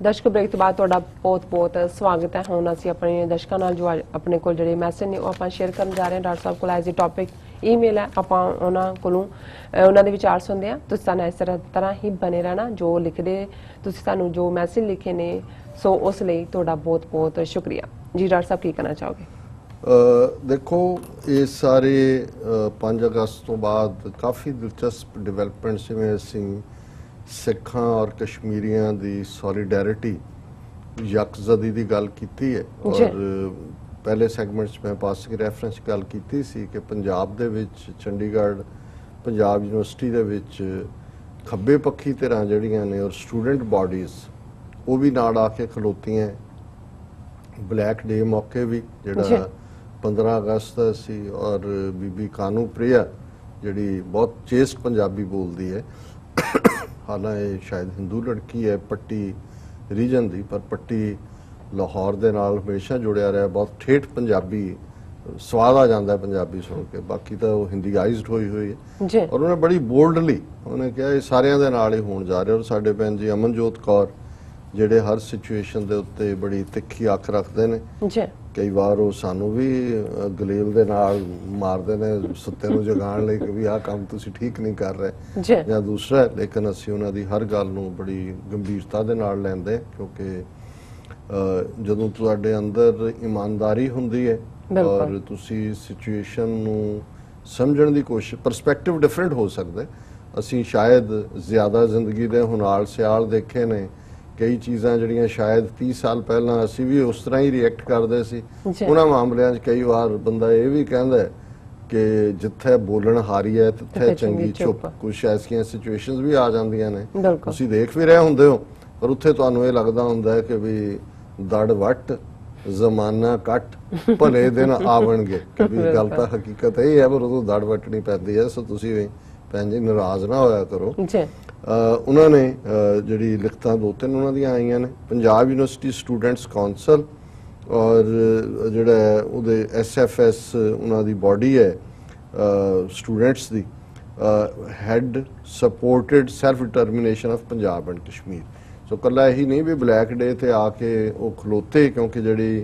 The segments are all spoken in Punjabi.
दर्शक ब्रेक तो बाद तुहाडा बहुत बहुत स्वागत है। हुण असीं अपने दर्शकों नाल जो अपने कोल जिहड़े मैसेज ने वो आपां शेयर करन जा रहे हैं। डॉक्टर साहब coal as a topic email है, आपां उन्हां कोलों उन्हां दे विचार सुनदे हां। तुसीं सानूं इस तरह ही बने रहना, जो लिखदे तुसीं सानूं जो मैसेज लिखे ने सो उस लई तुहाडा बहुत बहुत शुक्रिया जी। डॉक्टर साहब की कहना चाहोगे? देखो, ये सारे 5 अगस्त तो बाद काफ़ी दिलचस्प डिवेलपमेंट्स जिवें असीं सिखां और कश्मीरियां दी सॉलीडैरिटी यकजदी दी गल कीती है और पहले सैगमेंट्स में पासिंग रैफरेंस गल कीती सी कि पंजाब दे विच चंडीगढ़ पंजाब यूनिवर्सिटी दे विच खब्बे पक्खी धिरां जिहड़ियां ने और स्टूडेंट बॉडीज़ वो भी नाल आके खलोतियां। ब्लैक डे मौके भी जिहड़ा 15 अगस्त सी और बीबी कानू प्रिया जिहड़ी बहुत चेस्ट पंजाबी बोलदी है, हालांकि शायद हिंदू लड़की है पट्टी रीजन दी, पर पट्टी लाहौर दे नाल हमेशा जुड़िया रहा। बहुत ठेठ पंजाबी स्वाद आ जाता है पंजाबी सुन के, बाकी तो वो हिंदीआइज्ड हुई हुई है। और उन्हें बड़ी बोल्डली उन्हें कहा ये सारियां दे नाल ही होण जा रहा। और साडे भैन जी अमनजोत कौर ਜਿਹੜੇ हर सिचुएशन के उत्ते बड़ी तिखी अख रखते हैं। कई बार वो सानू भी गलेल दे नाल मारते हैं सुत्ते नूं जगाउण लई कि भी आह काम तुसीं ठीक नहीं कर रहे या दूसरा, लेकिन असीं उन्हां दी हर गल नूं बड़ी गंभीरता दे नाल लैंदे क्योंकि जदों तुहाडे अंदर ईमानदारी हुंदी है और तुसीं सिचुएशन नूं समझण दी कोशिश, परस्पैक्टिव डिफरेंट हो सकदा है। असीं शायद ज़्यादा जिंदगी दे हुनाल सियाल देखे ने, कई चीज़ां जिहड़ियां शायद 30 साल पहलां असीं भी उस तरह ही रिएक्ट करदे सी। उन्हां मामलिਆਂ 'ਚ कई बार बंदा ये भी कहता है कि जिथे बोलण हारी है तिथे चंगी चुप। कुछ ऐसियां सिचुएशनस भी आ जांदियां ने, तुसीं देख भी रहे हुंदे हो, पर उत्थे तुहानूं ये लगदा हुंदा है कि भी दड़ वट जमाना कट भले दिन आवणगे कि भी गल तां हकीकत यही है, पर उदों दड़ वटनी पैंदी है। सो तुसीं भी भैन जी नाराज़ ना होया करो। उन्होंने जिहड़ी लिखतां 2-3 उन्हां दियां आईयां ने। पंजाब यूनिवर्सिटी स्टूडेंट्स कौंसल और जिहड़ा उहदे SFS उन्हां दी बॉडी है स्टूडेंट्स दी, had supported self determination of Punjab and Kashmir. So कल्ला यही नहीं भी ब्लैक डे ते आके वो खलोते, क्योंकि जिहड़ी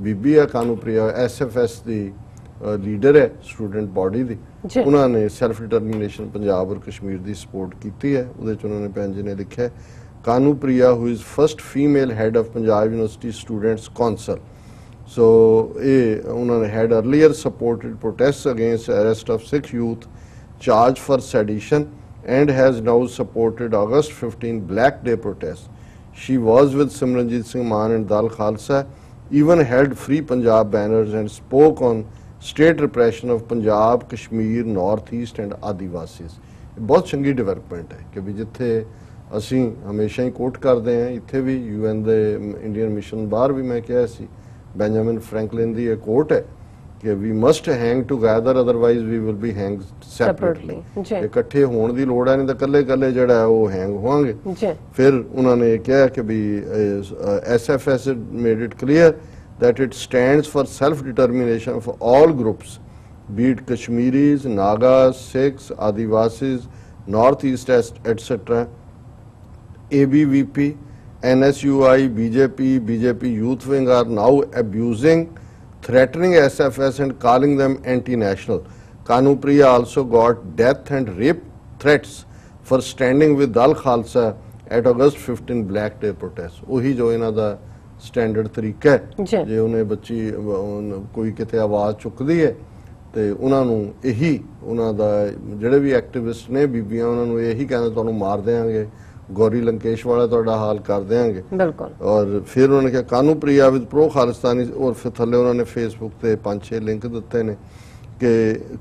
बीबी है कानू प्रिया SFS दी लीडर है स्टूडेंट बॉडी दी, उन्होंने सैल्फ डिटर्मिनेशन पंजाब और कश्मीर की सपोर्ट की है। उहदे च उन्होंने भैन जी ने लिखा है Kanu Priya who is first female head of Punjab university students council. So ये उन्होंने had earlier supported protest against arrest of Sikh youth charge for sedition and has now supported August 15 black day protest. She was with Simranjeet Singh Mann and दल Khalsa, even held free Punjab banners and spoke on state repression of Punjab, Kashmir, North East and Adivasis। बहुत चंगी डिवेलपमेंट है कि भी जिथे असी हमेशा ही कोट करते हैं, इत्थे भी UN दे इंडियन मिशन बाहर भी मैं कहा सी बेंजामिन फ्रैंकलिन दी एक कोट है कि we must hang together otherwise we will be hang separately. इकट्ठे होने की लोड़ है, नहीं तो कल्ले कल्ले जिहड़ा वो हैंग होंगे। फिर उन्होंने कहा कि भी SFS made it clear that it stands for self-determination of all groups, be it Kashmiris, Nagas, Sikhs, Adivasis, Northeast, etc. ABVP, NSUI, BJP Youth Wing are now abusing, threatening SFS and calling them anti-national. Kanu Priya also got death and rape threats for standing with Dal Khalsa at August 15 Black Day protest. वही जो इन्हां दा स्टैंडर्ड तरीका है, जे उन्हें बच्ची कोई किते आवाज़ चुकदी है तो उन्होंने यही उन्हों दा जिहड़े भी एक्टिविस्ट ने बीबियां उन्होंने यही कहना तुहानूं मार देंगे, गौरी लंकेश वाला तुहाडा हाल कर देंगे। और फिर उन्होंने कहा कानू प्रिया विद प्रो खालिस्तानी, और फिर थल्ले उन्होंने फेसबुक ते 5-6 लिंक दिते ने कि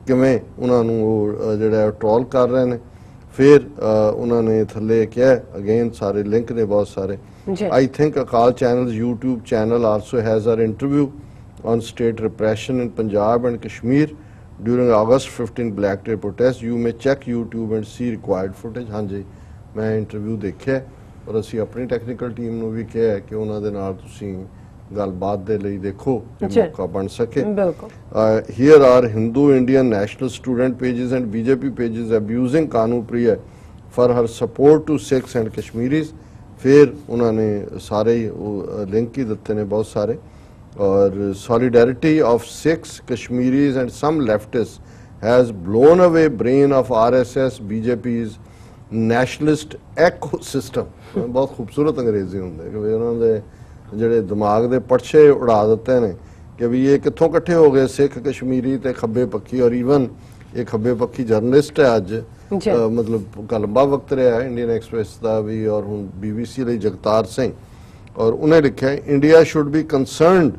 किवें उन्होंने वो जिहड़ा ट्रोल कर रहे हैं। फिर उन्होंने थल्ले क्या अगेन सारे लिंक ने बहुत सारे। I think Akal Channel's YouTube channel also has our interview on state repression in Punjab and Kashmir during August 15 Black Day protest. You may check YouTube and see required footage। हाँ जी, मैं इंटरव्यू देखिया और असी अपनी टैक्नीकल टीम ਨੂੰ ਵੀ ਕਿਹਾ ਹੈ ਕਿ ਉਹਨਾਂ ਦੇ ਨਾਲ ਤੁਸੀਂ ਗੱਲਬਾਤ ਦੇ ਲਈ ਦੇਖੋ ਕਿ ਮੌਕਾ ਬਣ ਸਕੇ। Here are Hindu Indian national student pages and BJP pages abusing Kanu Priya for her support to Sikhs and Kashmiris, फिर उन्होंने सारे लिंक ही दिते ने बहुत सारे। और solidarity of Sikhs, Kashmiris and some leftists has blown away brain of RSS BJP's nationalist ecosystem। बहुत खूबसूरत अंग्रेजी होंगे कि उन्होंने ਜਿਹੜੇ ਦਿਮਾਗ ਦੇ ਪਰਛੇ ਉਡਾ ਦਿੱਤੇ ਨੇ ਕਿ ਵੀ ਇਹ ਕਿੱਥੋਂ ਇਕੱਠੇ ਹੋ ਗਏ ਸਿੱਖ ਕਸ਼ਮੀਰੀ ਤੇ ਖੱਬੇ ਪੱਖੀ। ਔਰ ਈਵਨ ਇਹ ਖੱਬੇ ਪੱਖੀ ਜਰਨਲਿਸਟ ਹੈ ਅੱਜ, ਮਤਲਬ ਲੰਬਾ ਵਕਤ ਰਿਹਾ ਇੰਡੀਅਨ ਐਕਸਪ੍ਰੈਸ ਦਾ ਵੀ ਔਰ ਹੁਣ BBC ਲਈ ਜਗਤਾਰ ਸਿੰਘ। ਔਰ ਉਹਨੇ ਲਿਖਿਆ India should be concerned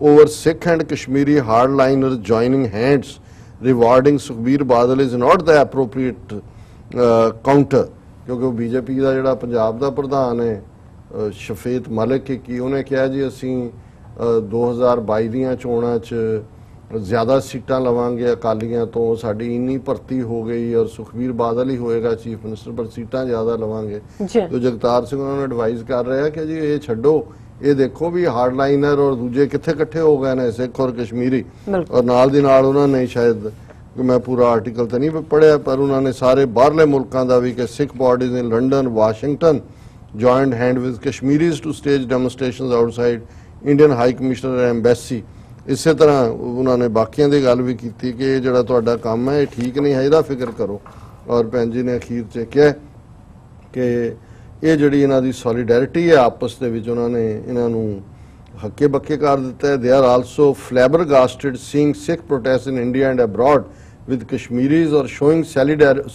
over Sikh and Kashmiri hardliner joining hands rewarding Sukhbir Badal is not the appropriate counter. ਕਿਉਂਕਿ ਉਹ BJP ਦਾ ਜਿਹੜਾ ਪੰਜਾਬ ਦਾ ਪ੍ਰਧਾਨ ਹੈ ਸ਼ਫੀਤ ਮਲਿਕ ਕੀ ਉਹਨੇ ਕਿਹਾ ਜੀ ਅਸੀਂ 2022 ਦੀਆਂ ਚੋਣਾਂ 'ਚ ਜ਼ਿਆਦਾ ਸੀਟਾਂ ਲਵਾਂਗੇ ਅਕਾਲੀਆਂ ਤੋਂ, ਸਾਡੀ ਇੰਨੀ ਭਰਤੀ ਹੋ ਗਈ ਔਰ ਸੁਖਬੀਰ ਬਾਦਲ ਹੀ ਹੋਏਗਾ ਚੀਫ ਮਿਨਿਸਟਰ ਪਰ ਸੀਟਾਂ ਜ਼ਿਆਦਾ ਲਵਾਂਗੇ। तो ਜਗਤਾਰ ਸਿੰਘ ਉਹਨਾਂ ਨੂੰ ਐਡਵਾਈਜ਼ ਕਰ ਰਿਹਾ ਕਿ ਜੀ ਇਹ ਛੱਡੋ, ਇਹ ਦੇਖੋ ਵੀ ਹਾਰਡਲਾਈਨਰ ਔਰ ਦੂਜੇ ਕਿੱਥੇ ਇਕੱਠੇ ਹੋ ਗਏ ਨੇ ਸਿੱਖ ਔਰ ਕਸ਼ਮੀਰੀ। ਔਰ ਨਾਲ ਦੀ ਨਾਲ ਉਹਨਾਂ ਨੇ ਸ਼ਾਇਦ ਮੈਂ ਪੂਰਾ ਆਰਟੀਕਲ ਤਾਂ ਨਹੀਂ ਪੜ੍ਹਿਆ ਪਰ ਉਹਨਾਂ ਨੇ ਸਾਰੇ ਬਾਹਰਲੇ ਮੁਲਕਾਂ ਦਾ ਵੀ ਕਿ Sikh bodies in London Washington joined hand with Kashmiris to stage demonstrations outside Indian High Commissioner Embassy। ਇਸੇ ਤਰ੍ਹਾਂ ਉਹਨਾਂ ਨੇ ਬਾਕੀਆਂ ਦੀ ਗੱਲ ਵੀ ਕੀਤੀ ਕਿ ਇਹ ਜਿਹੜਾ ਤੁਹਾਡਾ ਕੰਮ ਹੈ ਇਹ ਠੀਕ ਨਹੀਂ ਹੈ, ਇਹਦਾ ਫਿਕਰ ਕਰੋ। ਔਰ ਭੈਣ ਜੀ ਨੇ ਅਖੀਰ 'ਚ ਕਿਹਾ ਕਿ ਇਹ ਜਿਹੜੀ ਇਹਨਾਂ ਦੀ ਸੋਲੀਡੈਰਿਟੀ ਹੈ ਆਪਸ ਦੇ ਵਿੱਚ ਉਹਨਾਂ ਨੇ ਇਹਨਾਂ ਨੂੰ ਹੱਕੇ ਬੱਕੇ ਕਰ ਦਿੱਤਾ ਹੈ। they are also flabbergasted seeing Sikh protests in India and abroad with Kashmiris or showing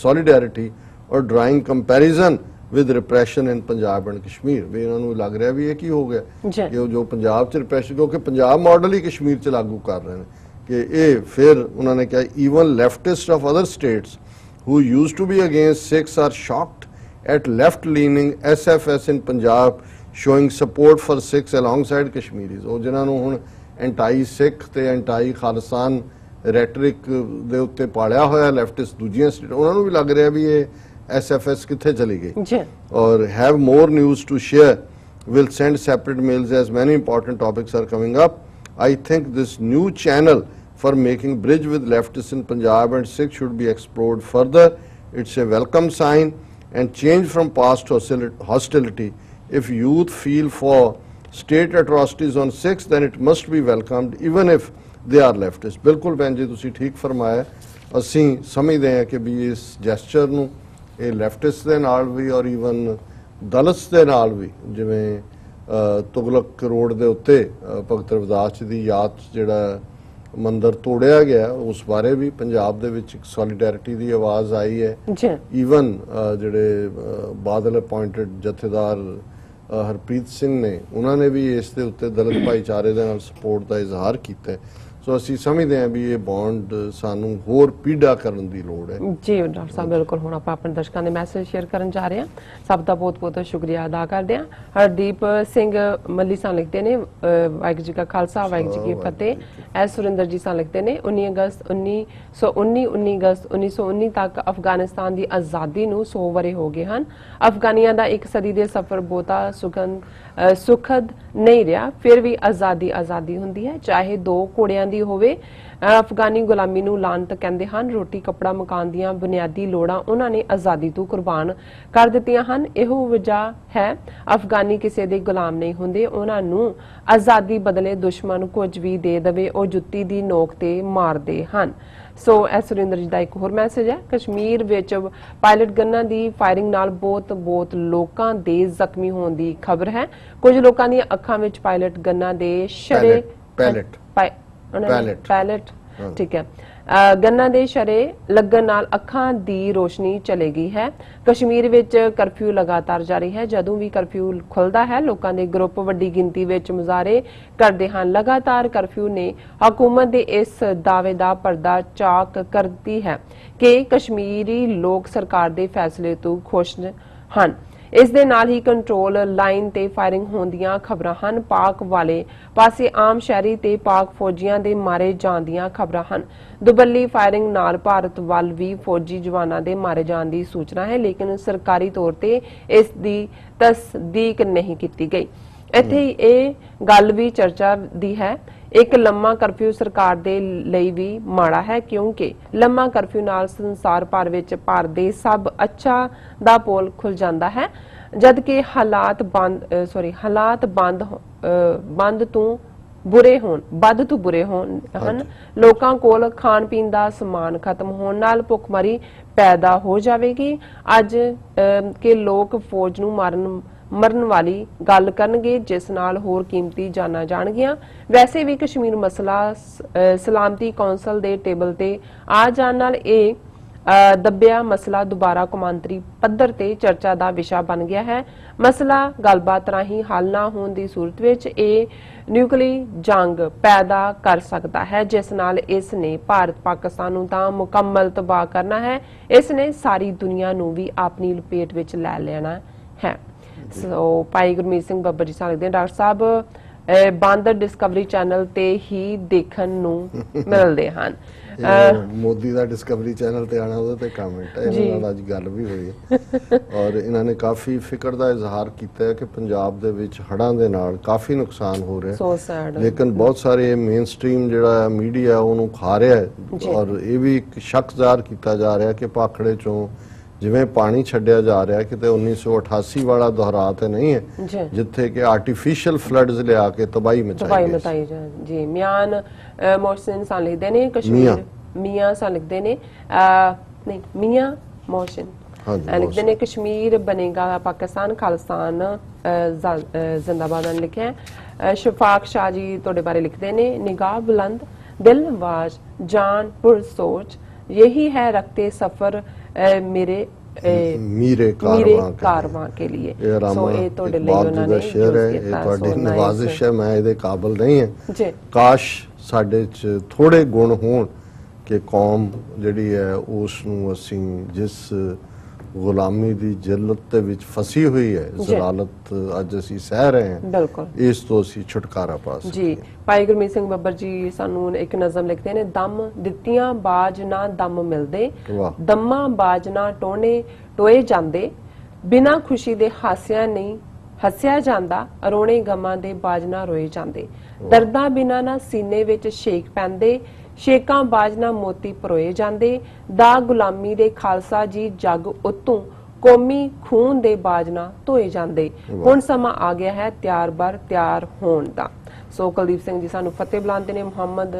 solidarity or drawing comparison with repression in Punjab and Kashmir। ਵੀ ਇਹਨਾਂ ਨੂੰ ਲੱਗ ਰਿਹਾ ਵੀ ਇਹ ਕੀ ਹੋ ਗਿਆ ਕਿ ਉਹ ਜੋ ਪੰਜਾਬ 'ਚ ਰਿਪਰੈਸ਼ਨ ਕਿਉਂਕਿ ਪੰਜਾਬ ਮਾਡਲ ਹੀ ਕਸ਼ਮੀਰ 'ਚ ਲਾਗੂ ਕਰ ਰਹੇ ਨੇ ਕਿ ਇਹ ਫਿਰ ਉਹਨਾਂ ਨੇ ਕਿਹਾ even leftists of other states who used to be against Sikhs are shocked at left-leaning SFS in Punjab showing support for Sikhs alongside Kashmiris। ਉਹ ਜਿਨ੍ਹਾਂ ਨੂੰ ਹੁਣ ਐਂਟਾਈ ਸਿੱਖ ਤੇ ਐਂਟਾਈ ਖਾਲਸਾਨ ਰੈਟਰਿਕ ਦੇ ਉੱਤੇ ਪਾਲਿਆ ਹੋਇਆ ਲੈਫਟਿਸਟ ਦੂਜੀਆਂ ਸਟੇਟ ਉਹਨਾਂ ਨੂੰ ਵੀ ਲੱਗ ਰਿਹਾ ਵੀ ਇਹ SFS किथे चली गई। और have more news to share, will send separate mails as many important topics are coming up। I think this new channel for making bridge with leftists in Punjab and Sikhs should be explored further। It's a welcome sign and change from past hostility। If youth feel for state atrocities on Sikhs then it must be welcomed even if they are leftists। बिल्कुल भैन जी तुसी ठीक फरमाया, ਅਸੀਂ ਸਮਝਦੇ ਹਾਂ ਕਿ ਵੀ ਇਸ ਜੈਸਚਰ ਨੂੰ ਇਹ ਲੈਫਟਿਸਟ ਦੇ ਨਾਲ ਵੀ ਔਰ ਈਵਨ ਦਲਿਤਸ ਦੇ ਨਾਲ ਵੀ ਜਿਵੇਂ ਤੁਗਲਕ ਰੋਡ ਦੇ ਉੱਤੇ ਭਗਤ ਰਵਿਦਾਸ ਦੀ ਯਾਦ ਜਿਹੜਾ ਮੰਦਿਰ ਤੋੜਿਆ ਗਿਆ ਉਸ ਬਾਰੇ ਵੀ ਪੰਜਾਬ ਦੇ ਵਿੱਚ ਇੱਕ ਸੋਲੀਡੈਰਿਟੀ ਦੀ ਆਵਾਜ਼ ਆਈ ਹੈ। ਈਵਨ ਜਿਹੜੇ ਬਾਦਲ ਅਪਾਇੰਟਡ ਜਥੇਦਾਰ ਹਰਪ੍ਰੀਤ ਸਿੰਘ ਨੇ ਉਹਨਾਂ ਨੇ ਵੀ ਇਸ ਦੇ ਉੱਤੇ ਦਲਿਤ ਭਾਈਚਾਰੇ ਦੇ ਨਾਲ ਸਪੋਰਟ ਦਾ ਇਜ਼ਹਾਰ ਕੀਤਾ। ਸੋ ਅਸੀਂ ਸਮਝਦੇ ਹਾਂ ਵੀ ਇਹ ਬੌਂਡ ਸਾਨੂੰ ਹੋਰ ਪੀੜਾ ਕਰਨ ਦੀ ਲੋੜ ਹੈ। ਜੀ ਡਾਕਟਰ ਸਾਹਿਬ ਬਿਲਕੁਲ ਹੁਣ ਆਪਾਂ ਆਪਣੇ ਦਰਸ਼ਕਾਂ ਦੇ ਮੈਸੇਜ ਸ਼ੇਅਰ ਕਰਨ ਜਾ ਰਹੇ ਹਾਂ। ਸਭ ਦਾ ਬਹੁਤ ਬਹੁਤ ਸ਼ੁਕਰੀਆ ਅਦਾ ਕਰਦੇ ਹਾਂ। ਹਰਦੀਪ ਸਿੰਘ ਮੱਲੀ ਸਾਂ ਲਿਖਦੇ ਨੇ ਵਾਹਿਗੁਰੂ ਜੀ ਕਾ ਖਾਲਸਾ ਵਾਹਿਗੁਰੂ ਜੀ ਕੀ ਫਤਿਹ। ਐਸ ਸੁਰਿੰਦਰ ਜੀ ਸਾਂ ਲਿਖਦੇ ਨੇ 19 ਅਗਸਤ 1919 ਤੱਕ ਅਫਗਾਨਿਸਤਾਨ ਦੀ ਆਜ਼ਾਦੀ ਨੂੰ 100 ਵਰੇ ਹੋ ਗਏ ਹਨ। ਅਫਗਾਨੀਆਂ ਦਾ ਇੱਕ ਸਦੀ ਦੇ ਸਫ਼ਰ ਬਹੁਤਾ ਸੁਖਦ ਨਹੀਂ ਰਿਹਾ, ਫਿਰ ਵੀ ਆਜ਼ਾਦੀ ਹੁੰਦੀ ਹੈ ਚਾਹੇ ਦੋ ਘੋੜਿਆਂ ਦੀ ਹੋਵੇ। ਅਫਗਾਨੀ ਗੁਲਾਮੀ ਨੂੰ ਲਾਨਤ ਕਹਿੰਦੇ ਹਨ। ਰੋਟੀ ਕੱਪੜਾ ਮਕਾਨ ਦੀਆਂ ਬੁਨਿਆਦੀ ਲੋੜਾਂ ਉਹਨਾਂ ਨੇ ਆਜ਼ਾਦੀ ਤੋਂ ਕੁਰਬਾਨ ਕਰ ਦਿੱਤੀਆਂ ਹਨ। ਇਹੋ ਵਜ੍ਹਾ ਹੈ ਅਫਗਾਨੀ ਕਿਸੇ ਦੇ ਗੁਲਾਮ ਨਹੀਂ ਹੁੰਦੇ, ਉਹਨਾਂ ਨੂੰ ਆਜ਼ਾਦੀ ਬਦਲੇ ਦੁਸ਼ਮਣ ਕੁਝ ਵੀ ਦੇ ਦੇਵੇ ਉਹ ਜੁੱਤੀ ਦੀ ਨੋਕ ਤੇ ਮਾਰਦੇ ਹਨ। ਸੋ ਐਸ ਸੁਰਿੰਦਰ ਜੀ ਦਾ ਇੱਕ ਹੋਰ ਮੈਸੇਜ ਹੈ। ਕਸ਼ਮੀਰ ਵਿੱਚ ਪਾਇਲਟ ਗਨਾਂ ਦੀ ਫਾਇਰਿੰਗ ਨਾਲ ਬਹੁਤ ਲੋਕਾਂ ਦੇ ਜ਼ਖਮੀ ਹੋਣ ਦੀ ਖਬਰ ਹੈ। ਕੁਝ ਲੋਕਾਂ ਦੀਆਂ ਅੱਖਾਂ ਵਿੱਚ ਪਾਇਲਟ ਗਨਾਂ ਦੇ ਸ਼ਰੇ ਪੈਲਟ ਠੀਕ ਹੈ ਗੰਨਾਂ ਦੇ ਸ਼ਰੇ ਲੱਗਣ ਨਾਲ ਅੱਖਾਂ ਦੀ ਰੋਸ਼ਨੀ ਚਲੇ ਗਈ ਹੈ। ਕਸ਼ਮੀਰ ਵਿੱਚ ਕਰਫਿਊ ਲਗਾਤਾਰ ਜਾਰੀ ਹੈ। ਜਦੋਂ ਵੀ ਕਰਫਿਊ ਖੁੱਲਦਾ ਹੈ ਲੋਕਾਂ ਦੇ ਗਰੁੱਪ ਵੱਡੀ ਗਿਣਤੀ ਵਿੱਚ ਮੁਜ਼ਾਹਰੇ ਕਰਦੇ ਹਨ। ਲਗਾਤਾਰ ਕਰਫਿਊ ਨੇ ਹਕੂਮਤ ਦੇ ਇਸ ਦਾਅਵੇ ਦਾ ਪਰਦਾ ਚਾਕ ਕਰਦੀ ਹੈ ਕਿ ਕਸ਼ਮੀਰੀ ਲੋਕ ਸਰਕਾਰ ਦੇ ਫੈਸਲੇ ਤੋਂ ਖੁਸ਼ ਹਨ। ਇਸ ਦੇ ਨਾਲ ਹੀ ਕੰਟਰੋਲ ਲਾਈਨ ਤੇ ਫਾਇਰਿੰਗ ਹੋਣ ਦੀਆਂ ਖਬਰਾਂ ਹਨ। ਪਾਕ ਵਾਲੇ ਪਾਸੇ ਆਮ ਸ਼ਹਿਰੀ ਤੇ ਪਾਕ ਫੌਜੀਆਂ ਦੇ ਮਾਰੇ ਜਾਣ ਦੀਆਂ ਖਬਰਾਂ ਹਨ। ਦੁਬੱਲੀ ਫਾਇਰਿੰਗ ਨਾਲ ਭਾਰਤ ਵੱਲ ਵੀ ਫੌਜੀ ਜਵਾਨਾਂ ਦੇ ਮਾਰੇ ਜਾਣ ਦੀ ਸੂਚਨਾ ਹੈ, ਲੇਕਿਨ ਸਰਕਾਰੀ ਤੌਰ ਤੇ ਇਸ ਦੀ ਤਸਦੀਕ ਨਹੀਂ ਕੀਤੀ ਗਈ। ਇੱਥੇ ਇਹ ਗੱਲ ਵੀ ਚਰਚਾ ਦੀ ਹੈ। ਇੱਕ ਲੰਮਾ ਕਰਫਿਊ ਸਰਕਾਰ ਦੇ ਲਈ ਵੀ ਮਾੜਾ ਹੈ ਕਿਉਂਕਿ ਲੰਮਾ ਕਰਫਿਊ ਨਾਲ ਸੰਸਾਰ ਭਰ ਵਿੱਚ ਭਾਰਤ ਦੇ ਸਭ ਅੱਛਾ ਦਾ ਪੋਲ ਖੁੱਲ ਜਾਂਦਾ ਹੈ ਜਦ ਕਿ ਹਾਲਾਤ ਬੰਦ ਤੋਂ ਬੁਰੇ ਹੋਣ ਹਨ। ਲੋਕਾਂ ਕੋਲ ਖਾਣ ਪੀਣ ਦਾ ਸਮਾਨ ਖਤਮ ਹੋਣ ਨਾਲ ਭੁੱਖਮਰੀ ਪੈਦਾ ਹੋ ਜਾਵੇਗੀ। ਅੱਜ ਕੇ ਲੋਕ ਫੌਜ ਨੂੰ ਮਰਨ ਵਾਲੀ ਗੱਲ ਕਰਨਗੇ ਜਿਸ ਨਾਲ ਹੋਰ ਕੀਮਤੀ ਜਾਨਾਂ ਜਾਣਗੀਆਂ। ਵੈਸੇ ਵੀ ਕਸ਼ਮੀਰ ਮਸਲਾ ਸਲਾਮਤੀ ਕੌਂਸਲ ਦੇ ਟੇਬਲ ਤੇ ਆ ਜਾਣ ਨਾਲ ਇਹ ਦੱਬਿਆ ਮਸਲਾ ਦੁਬਾਰਾ ਕੌਮਾਂਤਰੀ ਪੱਧਰ ਤੇ ਚਰਚਾ ਦਾ ਵਿਸ਼ਾ ਬਣ ਗਿਆ ਹੈ। ਮਸਲਾ ਗੱਲਬਾਤ ਰਾਹੀਂ ਹੱਲ ਨਾ ਹੋਣ ਦੀ ਸੂਰਤ ਵਿੱਚ ਇਹ ਨਿਊਕਲੀ ਜੰਗ ਪੈਦਾ ਕਰ ਸਕਦਾ ਹੈ ਜਿਸ ਨਾਲ ਇਸ ਨੇ ਭਾਰਤ ਪਾਕਿਸਤਾਨ ਨੂੰ ਤਾਂ ਮੁਕੰਮਲ ਤਬਾਹ ਕਰਨਾ ਹੈ, ਇਸ ਨੇ ਸਾਰੀ ਦੁਨੀਆ ਨੂੰ ਵੀ ਆਪਣੀ ਲਪੇਟ ਵਿੱਚ ਲੈ ਲੈਣਾ ਹੈ। ਸੋ ਭਾਈ ਗੁਰਮੀਤ ਸਿੰਘ ਬੱਬਰ ਜੀ ਸਕਦੇ ਡਾਕਟਰ ਸਾਹਿਬ ਬੰਦ ਡਿਸਕਵਰੀ ਚੈਨਲ ਤੇ ਹੀ ਦੇਖਣ ਨੂੰ ਮਿਲਦੇ ਹਨ। ਮੋਦੀ ਦਾ ਡਿਸਕਵਰੀ ਚੈਨਲ ਤੇ ਆਣਾ ਉਹਦੇ ਤੇ ਕਮੈਂਟ ਹੈ, ਇਹਨਾਂ ਨਾਲ ਅੱਜ ਗੱਲ ਵੀ ਹੋਈ ਹੈ ਔਰ ਇਹਨਾਂ ਨੇ ਕਾਫੀ ਫਿਕਰ ਦਾ ਇਜ਼ਹਾਰ ਕੀਤਾ ਹੈ ਕਿ ਪੰਜਾਬ ਦੇ ਵਿੱਚ ਹੜ੍ਹਾਂ ਦੇ ਨਾਲ ਕਾਫੀ ਨੁਕਸਾਨ ਹੋ ਰਿਹਾ ਹੈ, ਲੇਕਿਨ ਬਹੁਤ ਸਾਰੇ ਮੇਨ ਸਟ੍ਰੀਮ ਜਿਹੜਾ ਮੀਡੀਆ ਉਹਨੂੰ ਖਾ ਰਿਹਾ ਹੈ ਔਰ ਇਹ ਵੀ ਇੱਕ ਸ਼ੱਕ ਜ਼ਾਹਰ ਕੀਤਾ ਜਾ ਰਿਹਾ ਕਿ ਭਾਖੜੇ ਚੋਂ ਜਿਵੇਂ ਪਾਣੀ ਛੱਡਿਆ ਜਾ ਰਿਹਾ ਕਿਤੇ 1988 ਵਾਲਾ ਦੁਹਰਾ ਤੇ ਨਹੀਂ ਹੈ ਜਿੱਥੇ ਕਿ ਆਰਟੀਫੀਸ਼ੀਅਲ ਫਲੱਡਸ ਲਿਆ ਕੇ ਤਬਾਹੀ ਮਚਾਈ ਜੀ। ਮਿਆਨ ਮੋਹਸਿਨ ਸਾਨ ਲਿਖਦੇ ਨੇ ਕਸ਼ਮੀਰ ਮੀਆਂ ਸਾਨ ਲਿਖਦੇ ਨੇ ਨਹੀਂ ਮੀਆਂ ਮੋਹਸਿਨ ਲਿਖਦੇ ਨੇ ਕਸ਼ਮੀਰ ਬਣੇਗਾ ਪਾਕਿਸਤਾਨ ਖਾਲਿਸਤਾਨ ਜ਼ਿੰਦਾਬਾਦ ਨੇ ਲਿਖਿਆ। ਸ਼ਫਾਕ ਸ਼ਾਹ ਜੀ ਤੁਹਾਡੇ ਬਾਰੇ ਲਿਖਦੇ ਨੇ ਨਿਗਾਹ ਬੁਲੰਦ ਦਿਲ ਨਵਾਜ਼ ਜਾਨ ਪੁਰ सोच यही है रखते सफर मेरे कारवां के लिए। सो ये ਤੁਹਾਡੇ ਲਈ ਉਹਨਾਂ ਨੇ ਸ਼ੇਅਰ ਹੈ, ਇਹ ਤੁਹਾਡੀ ਨਵਾਜ਼ਿਸ਼ ਹੈ, ਮੈਂ ਇਹਦੇ ਕਾਬਿਲ ਨਹੀਂ ਹਾਂ ਜੀ। ਕਾਸ਼ ਸਾਡੇ ਚ ਥੋੜੇ ਗੁਣ ਹੋਣ ਕਿ ਕੌਮ ਜਿਹੜੀ ਹੈ ਉਸ ਨੂੰ ਅਸੀਂ ਜਿਸ ਗੁਲਾਮੀ ਦੀ ਜਿਲਤ ਦੇ ਵਿੱਚ ਫਸੀ ਹੋਈ ਹੈ ਜ਼ਲਾਲਤ ਅੱਜ ਅਸੀਂ ਸਹਿ ਰਹੇ ਹਾਂ, ਬਿਲਕੁਲ ਇਸ ਤੋਂ ਅਸੀਂ ਛੁਟਕਾਰਾ ਪਾ ਸਕੀਏ ਜੀ। ਭਾਈ ਗੁਰਮੀਤ ਸਿੰਘ ਬੱਬਰ ਜੀ ਸਾਨੂੰ ਇੱਕ ਨਜ਼ਮ ਲਿਖਦੇ ਨੇ ਦਮ ਦਿੱਤੀਆਂ ਬਾਜ ਨਾ ਦਮ ਮਿਲਦੇ ਦਮਾਂ ਬਾਜ ਨਾ ਟੋਏ ਜਾਂਦੇ ਬਿਨਾਂ ਖੁਸ਼ੀ ਦੇ ਹਾਸਿਆਂ ਨਹੀਂ ਹੱਸਿਆ ਜਾਂਦਾ ਰੋਣੇ ਗਮਾਂ ਦੇ ਬਾਜ ਨਾ ਰੋਏ ਜਾਂਦੇ ਦਰਦਾਂ ਬਿਨਾਂ ਨਾ ਸੀਨੇ ਵਿੱਚ ਛੇਕ ਪੈਂਦੇ ਸ਼ੇਕਾਂ ਬਾਜਨਾ ਮੋਤੀ ਪਰੋਏ ਜਾਂਦੇ ਦਾ ਗੁਲਾਮੀ ਦੇ ਖਾਲਸਾ ਜੀ ਜੱਗ ਉਤੋਂ ਕੌਮੀ ਖੂਨ ਦੇ ਬਾਜਨਾ ਧੋਏ ਜਾਂਦੇ ਹੁਣ ਸਮਾਂ ਆ ਗਿਆ ਹੈ ਤਿਆਰ ਹੋਣ ਦਾ। ਸੋ ਕੁਲਦੀਪ ਸਿੰਘ ਜੀ ਸਾਨੂੰ ਫਤਿਹ ਬੁਲਾਉਂਦੇ ਨੇ। ਮੁਹੰਮਦ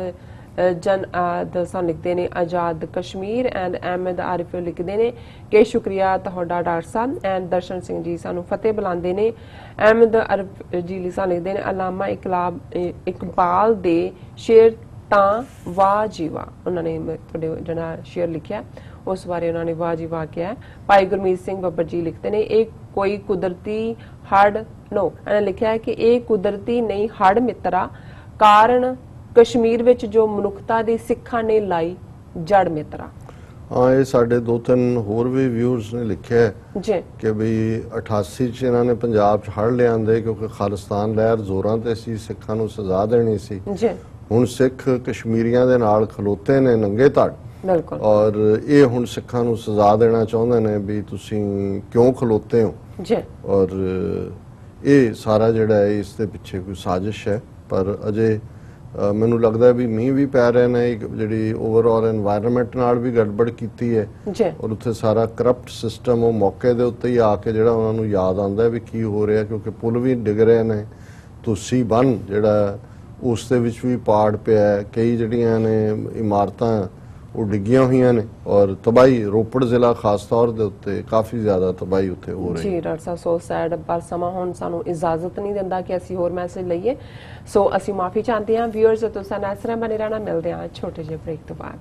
ਸਾਨੂੰ ਲਿਖਦੇ ਨੇ ਆਜ਼ਾਦ ਕਸ਼ਮੀਰ ਐਂਡ ਅਹਿਮਦ ਆਰਿਫ ਲਿਖਦੇ ਨੇ ਕਿ ਸ਼ੁਕਰੀਆ ਤੁਹਾਡਾ doctor Sahib and Darshan Singh ji ਸਾਨੂੰ ਫਤਿਹ ਬੁਲਾਉਂਦੇ ਨੇ। ਅਹਿਮਦ ਆਰਿਫ ਜੀ ਸਾਨੂੰ ਲਿਖਦੇ ਨੇ ਅਲਾਮਾ ਇਕਬਾਲ ਦੇ ਸ਼ੇਰ ਤਾਂ ਵਾਹ ਜੀ ਵਾਹ ਉਹਨਾਂ ਨੇ ਤੁਹਾਡੇ ਜਿਹੜਾ ਸ਼ੇਅਰ ਲਿਖਿਆ ਉਸ ਬਾਰੇ ਉਹਨਾਂ ਨੇ ਵਾਹ ਜੀ ਵਾਹ ਕਿਹਾ। ਭਾਈ ਗੁਰਮੀਤ ਸਿੰਘ ਬੱਬਰ ਜੀ ਲਿਖਦੇ ਨੇ ਇਹ ਕੋਈ ਕੁਦਰਤੀ ਹੜ ਇਹਨਾਂ ਲਿਖਿਆ ਹੈ ਕਿ ਇਹ ਕੁਦਰਤੀ ਨਹੀਂ ਹੜ ਮਿੱਤਰਾ ਕਾਰਨ ਕਸ਼ਮੀਰ ਵਿੱਚ ਜੋ ਮਨੁੱਖਤਾ ਦੀ ਸਿੱਖਾਂ ਨੇ ਲਾਈ ਜੜ ਮਿੱਤਰਾ। ਹਾਂ ਇਹ ਸਾਡੇ ਦੋ ਤਿੰਨ ਹੋਰ ਵੀ ਵਿਊਅਰਸ ਨੇ ਲਿਖਿਆ ਜੀ ਕਿ ਵੀ 88 ਚ ਇਹਨਾਂ ਨੇ ਪੰਜਾਬ ਚ ਹੜ ਲਿਆਂਦੇ ਕਿਉਂਕਿ ਖਾਲਿਸਤਾਨ ਲਹਿਰ ਜ਼ੋਰਾਂ ਤੇ ਸੀ, ਸਿੱਖਾਂ ਨੂੰ ਸਜ਼ਾ ਦੇਣੀ ਸੀ ਜੀ। ਹੁਣ ਸਿੱਖ ਕਸ਼ਮੀਰੀਆਂ ਦੇ ਨਾਲ ਖਲੋਤੇ ਨੇ ਨੰਗੇ ਧੜ ਬਿਲਕੁਲ ਔਰ ਇਹ ਹੁਣ ਸਿੱਖਾਂ ਨੂੰ ਸਜ਼ਾ ਦੇਣਾ ਚਾਹੁੰਦੇ ਨੇ ਵੀ ਤੁਸੀਂ ਕਿਉਂ ਖਲੋਤੇ ਹੋ ਜੀ ਔਰ ਇਹ ਸਾਰਾ ਜਿਹੜਾ ਹੈ ਇਸ ਦੇ ਪਿੱਛੇ ਕੋਈ ਸਾਜ਼ਿਸ਼ ਹੈ। ਪਰ ਅਜੇ ਮੈਨੂੰ ਲੱਗਦਾ ਵੀ ਮੀਂਹ ਵੀ ਪੈ ਰਹੇ ਨੇ ਜਿਹੜੀ ਓਵਰਆਲ এনवायरमेंट ਨਾਲ ਵੀ ਗੜਬੜ ਕੀਤੀ ਹੈ ਔਰ ਉੱਥੇ ਸਾਰਾ ਕਰਪਟ ਸਿਸਟਮ ਉਹ ਮੌਕੇ ਦੇ ਉੱਤੇ ਹੀ ਆ ਕੇ ਜਿਹੜਾ ਉਹਨਾਂ ਨੂੰ ਯਾਦ ਆਉਂਦਾ ਵੀ ਕੀ ਹੋ ਰਿਹਾ ਕਿਉਂਕਿ ਪੁਲ ਵੀ ਡਿੱਗ ਰਹੇ ਨੇ ਤੁਸੀਂ ਬੰਨ ਜਿਹੜਾ ਉਸ ਦੇ ਵਿੱਚ ਵੀ ਪਾੜ ਪਿਆ ਕਈ ਜਿਹੜੀਆਂ ਨੇ ਇਮਾਰਤਾਂ ਉਹ ਡਿੱਗੀਆਂ ਹੋਈਆਂ ਨੇ ਔਰ ਤਬਾਹੀ ਰੋਪੜ ਜ਼ਿਲ੍ਹਾ ਖਾਸ ਤੌਰ ਦੇ ਉੱਤੇ ਕਾਫੀ ਜ਼ਿਆਦਾ ਤਬਾਹੀ ਉੱਥੇ ਹੋ ਰਹੀ ਹੈ ਜੀ। ਡਾਕਟਰ ਸਾਹਿਬ ਸੋ ਸੈਡ ਪਰ ਸਮਾਂ ਹੁਣ ਸਾਨੂੰ ਇਜਾਜ਼ਤ ਨਹੀਂ ਦਿੰਦਾ ਕਿ ਅਸੀਂ ਹੋਰ ਮੈਸੇਜ ਲਈਏ ਸੋ ਅਸੀਂ ਮਾਫੀ ਚਾਹੁੰਦੇ ਹਾਂ ਵਿਊਅਰਸ ਤੁਸੀਂ ਨਾਲ ਇਸ ਤਰ੍ਹਾਂ ਬਣੇ ਰਹਿਣਾ ਮਿਲਦੇ ਹਾਂ ਛੋਟੇ ਜਿਹੇ ਬ੍ਰੇਕ ਤੋਂ ਬਾਅਦ।